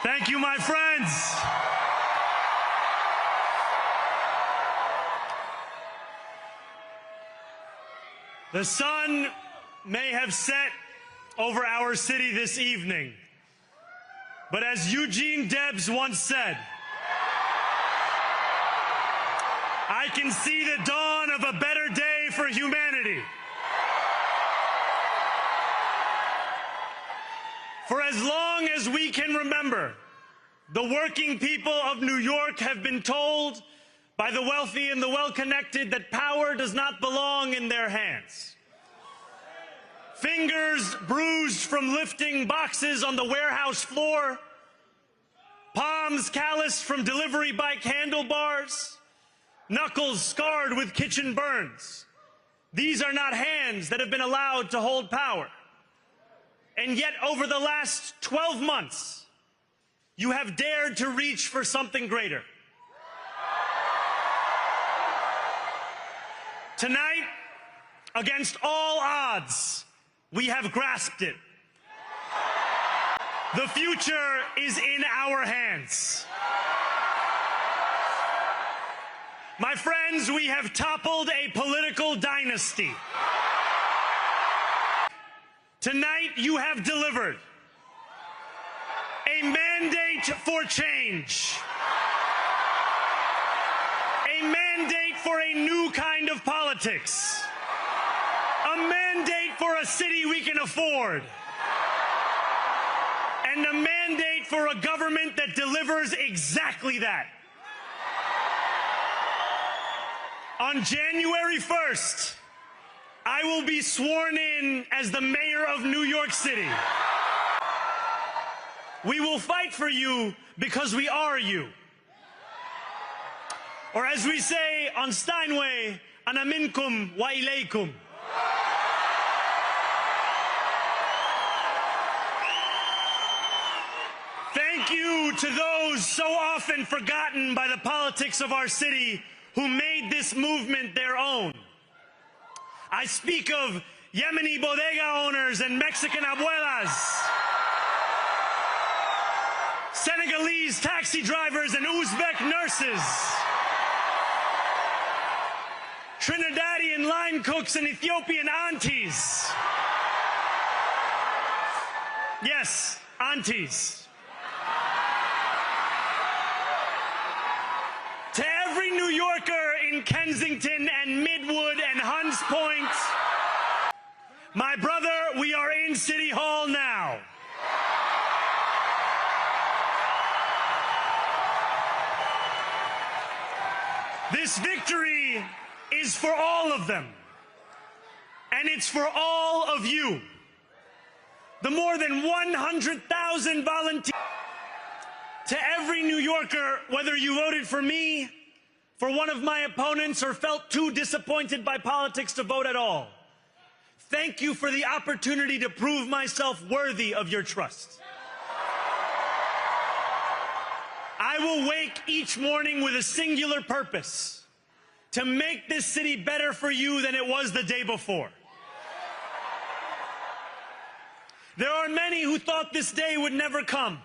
Thank you, my friends. The sun may have set over our city this evening, but as Eugene Debs once said, I can see the dawn of a better day for humanity. For as long as we can remember, the working people of New York have been told by the wealthy and the well-connected that power does not belong in their hands. Fingers bruised from lifting boxes on the warehouse floor, palms calloused from delivery bike handlebars, knuckles scarred with kitchen burns. These are not hands that have been allowed to hold power. And yet, over the last 12 months, you have dared to reach for something greater. Tonight, against all odds, we have grasped it. The future is in our hands. My friends, we have toppled a political dynasty. Tonight, you have delivered a mandate for change, a mandate for a new kind of politics, a mandate for a city we can afford, and a mandate for a government that delivers exactly that. On January 1st, I will be sworn in as the mayor of New York City. We will fight for you because we are you. Or as we say on Steinway, ana minkum wa ilaykum. Thank you to those so often forgotten by the politics of our city who made this movement their own. I speak of Yemeni bodega owners and Mexican abuelas, Senegalese taxi drivers and Uzbek nurses, Trinidadian line cooks and Ethiopian aunties. Yes, aunties. To every New Yorker in Kensington and Midwood and Hunts Point, my brother, we are in City Hall now. This victory is for all of them, and it's for all of you. The more than 100,000 volunteers. To every New Yorker, whether you voted for me, for one of my opponents, or felt too disappointed by politics to vote at all, thank you for the opportunity to prove myself worthy of your trust. I will wake each morning with a singular purpose: to make this city better for you than it was the day before. There are many who thought this day would never come,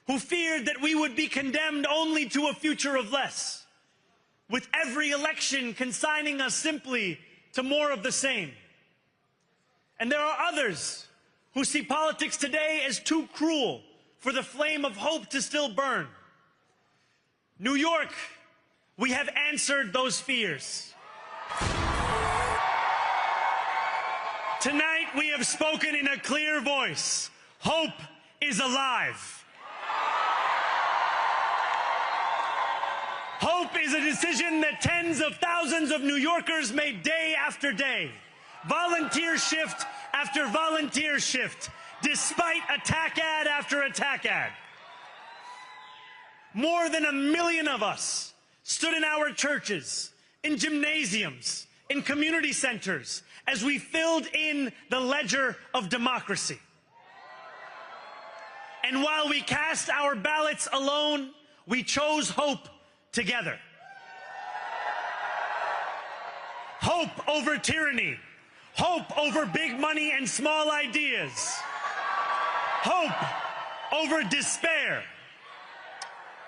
who feared that we would be condemned only to a future of less, with every election consigning us simply to more of the same. And there are others who see politics today as too cruel for the flame of hope to still burn. New York, we have answered those fears. Tonight we have spoken in a clear voice. Hope is alive. Hope is a decision that tens of thousands of New Yorkers made day after day, volunteer shift after volunteer shift, despite attack ad after attack ad. More than 1 million of us stood in our churches, in gymnasiums, in community centers, as we filled in the ledger of democracy. And while we cast our ballots alone, we chose hope together. Hope over tyranny. Hope over big money and small ideas. Hope over despair.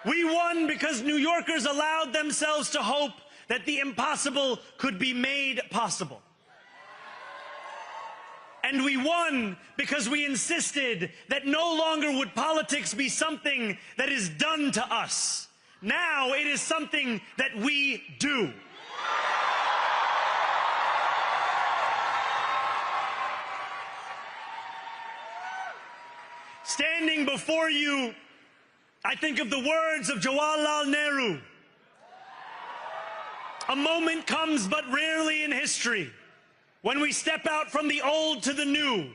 We won because New Yorkers allowed themselves to hope that the impossible could be made possible. And we won because we insisted that no longer would politics be something that is done to us. Now it is something that we do. Standing before you, I think of the words of Jawaharlal Nehru. A moment comes but rarely in history when we step out from the old to the new,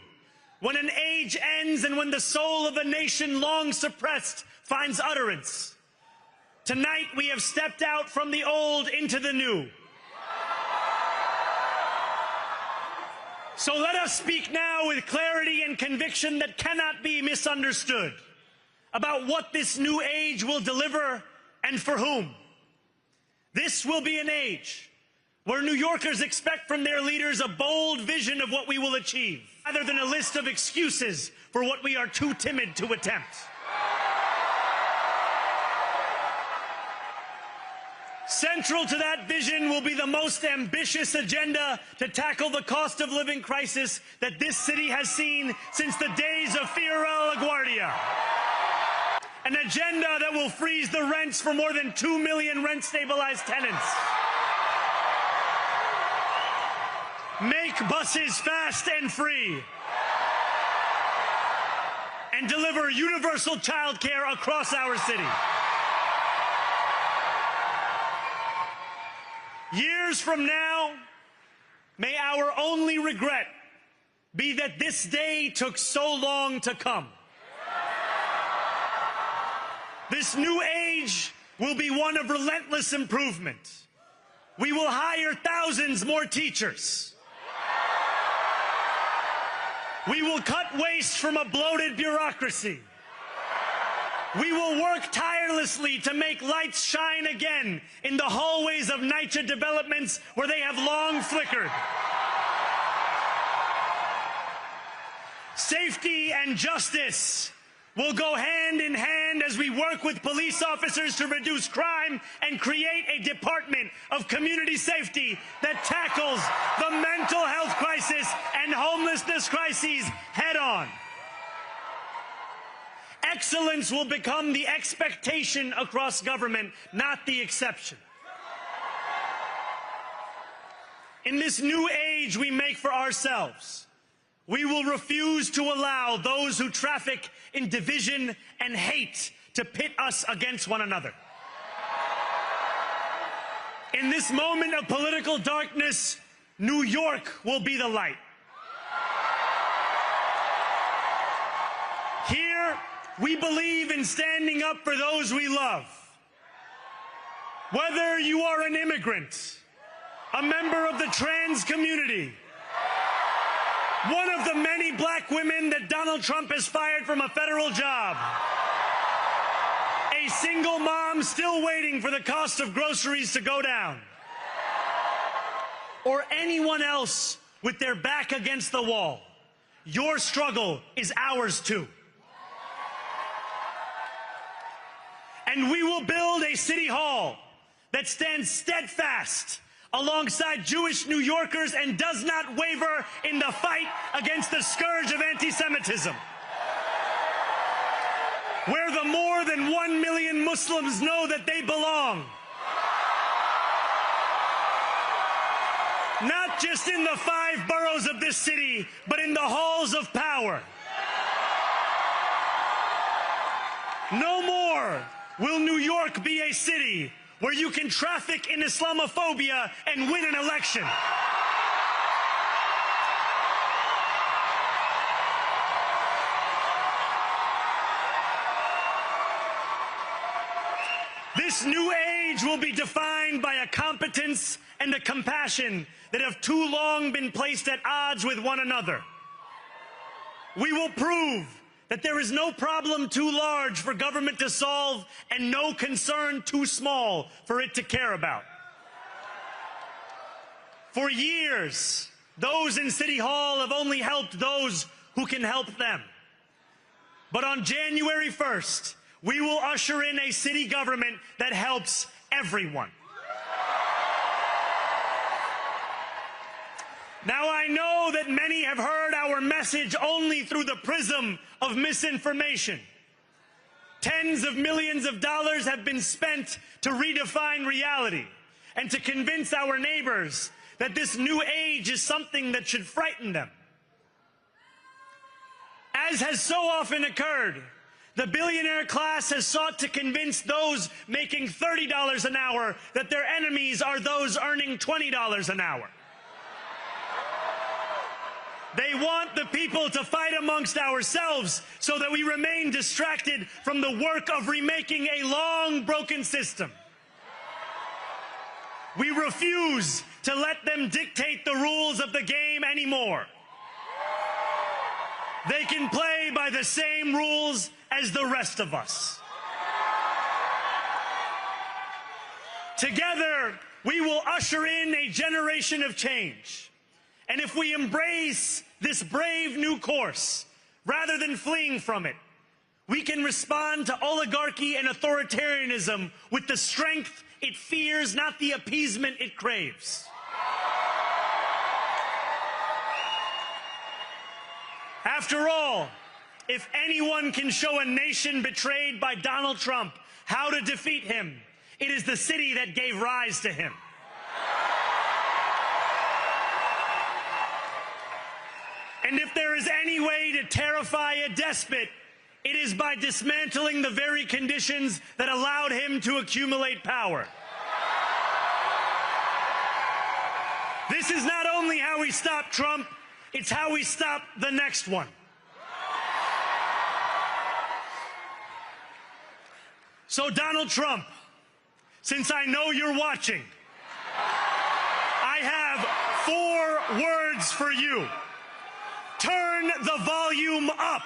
when an age ends and when the soul of a nation long suppressed finds utterance. Tonight we have stepped out from the old into the new. So let us speak now with clarity and conviction that cannot be misunderstood about what this new age will deliver and for whom. This will be an age where New Yorkers expect from their leaders a bold vision of what we will achieve, rather than a list of excuses for what we are too timid to attempt. Central to that vision will be the most ambitious agenda to tackle the cost of living crisis that this city has seen since the days of Fiorello LaGuardia. An agenda that will freeze the rents for more than 2 million rent-stabilized tenants. Make buses fast and free. And deliver universal child care across our city. Years from now, may our only regret be that this day took so long to come. This new age will be one of relentless improvement. We will hire thousands more teachers. We will cut waste from a bloated bureaucracy. We will work tirelessly to make lights shine again in the hallways of NYCHA developments where they have long flickered. Safety and justice will go hand in hand as we work with police officers to reduce crime and create a department of community safety that tackles the mental health crisis and homelessness crises head on. Excellence will become the expectation across government, not the exception. In this new age we make for ourselves, we will refuse to allow those who traffic in division and hate to pit us against one another. In this moment of political darkness, New York will be the light. Here, we believe in standing up for those we love. Whether you are an immigrant, a member of the trans community, one of the many black women that Donald Trump has fired from a federal job, a single mom still waiting for the cost of groceries to go down, or anyone else with their back against the wall, your struggle is ours too. And we will build a city hall that stands steadfast alongside Jewish New Yorkers and does not waver in the fight against the scourge of anti-Semitism. Where the more than 1 million Muslims know that they belong. Not just in the 5 boroughs of this city, but in the halls of power. No more will New York be a city where you can traffic in Islamophobia and win an election. This new age will be defined by a competence and a compassion that have too long been placed at odds with one another. We will prove that there is no problem too large for government to solve and no concern too small for it to care about. For years, those in City Hall have only helped those who can help them. But on January 1st, we will usher in a city government that helps everyone. Now, I know that many have heard our message only through the prism of misinformation. Tens of millions of dollars have been spent to redefine reality and to convince our neighbors that this new age is something that should frighten them. As has so often occurred, the billionaire class has sought to convince those making $30 an hour that their enemies are those earning $20 an hour. They want the people to fight amongst ourselves so that we remain distracted from the work of remaking a long broken system. We refuse to let them dictate the rules of the game anymore. They can play by the same rules as the rest of us. Together, we will usher in a generation of change. And if we embrace this brave new course, rather than fleeing from it, we can respond to oligarchy and authoritarianism with the strength it fears, not the appeasement it craves. After all, if anyone can show a nation betrayed by Donald Trump how to defeat him, it is the city that gave rise to him. And if there is any way to terrify a despot, it is by dismantling the very conditions that allowed him to accumulate power. This is not only how we stop Trump, it's how we stop the next one. So, Donald Trump, since I know you're watching, I have 4 words for you. Turn the volume up.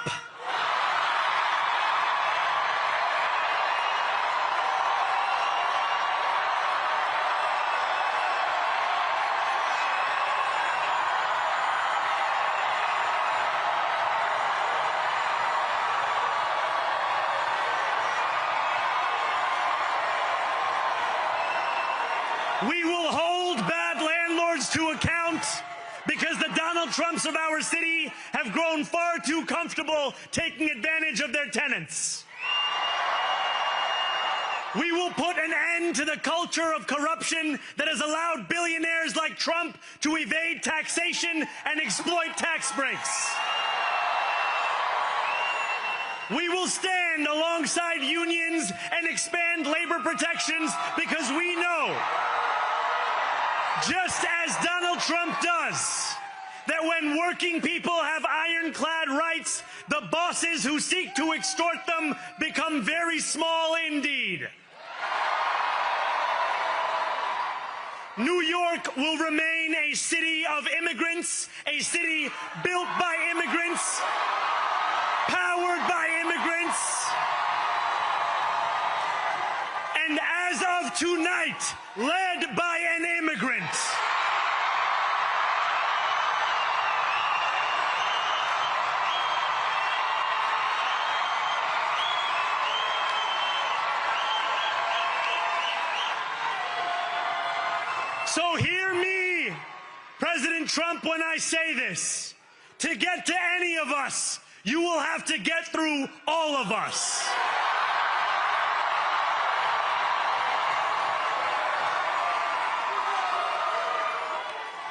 We will hold bad landlords to account because the Donald Trumps of our city have grown far too comfortable taking advantage of their tenants. We will put an end to the culture of corruption that has allowed billionaires like Trump to evade taxation and exploit tax breaks. We will stand alongside unions and expand labor protections because we know, just as Donald Trump does, that when working people have ironclad rights, the bosses who seek to extort them become very small indeed. New York will remain a city of immigrants, a city built by immigrants, powered by immigrants, and as of tonight, led by an immigrant. So hear me, President Trump, when I say this. To get to any of us, you will have to get through all of us.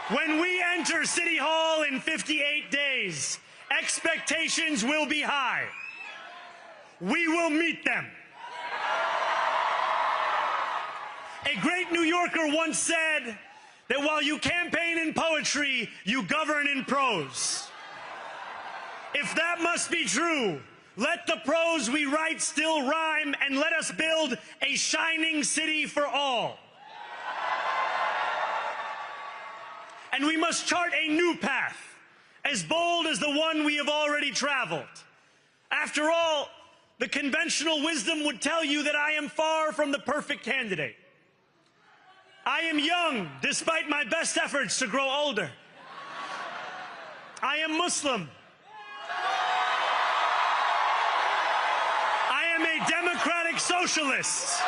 When we enter City Hall in 58 days, expectations will be high. We will meet them. A great New Yorker once said that while you campaign in poetry, you govern in prose. If that must be true, let the prose we write still rhyme, and let us build a shining city for all. And we must chart a new path, as bold as the one we have already traveled. After all, the conventional wisdom would tell you that I am far from the perfect candidate. I am young, despite my best efforts to grow older. I am Muslim. am a democratic socialist.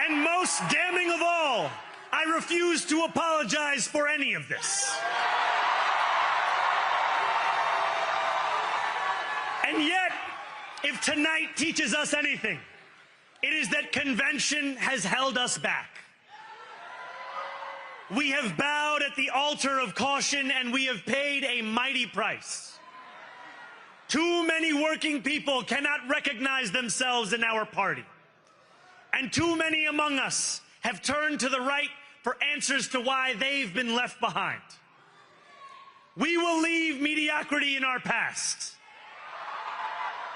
And most damning of all, I refuse to apologize for any of this. And yet, if tonight teaches us anything, it is that convention has held us back. We have bowed at the altar of caution, and we have paid a mighty price. Too many working people cannot recognize themselves in our party. And too many among us have turned to the right for answers to why they've been left behind. We will leave mediocrity in our past.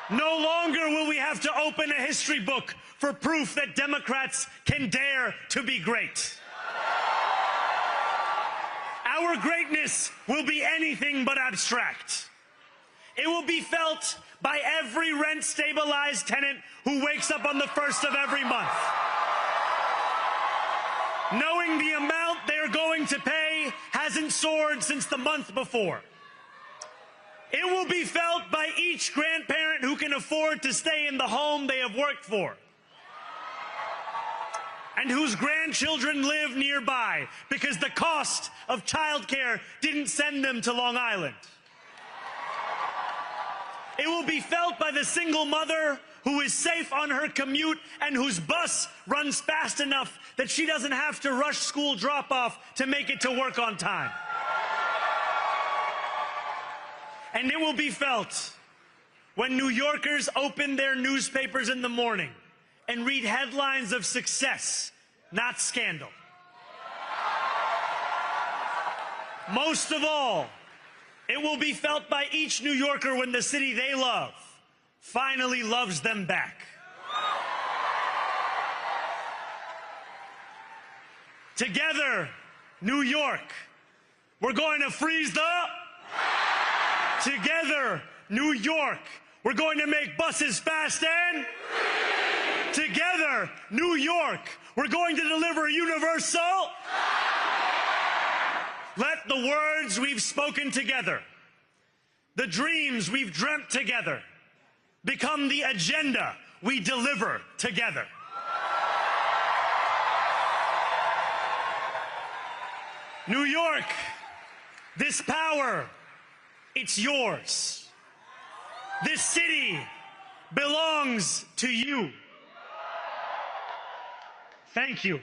No longer will we have to open a history book for proof that Democrats can dare to be great. Our greatness will be anything but abstract. It will be felt by every rent-stabilized tenant who wakes up on the first of every month, knowing the amount they're going to pay hasn't soared since the month before. It will be felt by each grandparent who can afford to stay in the home they have worked for, and whose grandchildren live nearby because the cost of childcare didn't send them to Long Island. It will be felt by the single mother who is safe on her commute and whose bus runs fast enough that she doesn't have to rush school drop-off to make it to work on time. And it will be felt when New Yorkers open their newspapers in the morning and read headlines of success, not scandal. Most of all, it will be felt by each New Yorker when the city they love finally loves them back. Together, New York, we're going to freeze the... Together, New York, we're going to make buses fast and... Together, New York, we're going to deliver universal... Let the words we've spoken together, the dreams we've dreamt together, become the agenda we deliver together. New York, this power, it's yours. This city belongs to you. Thank you.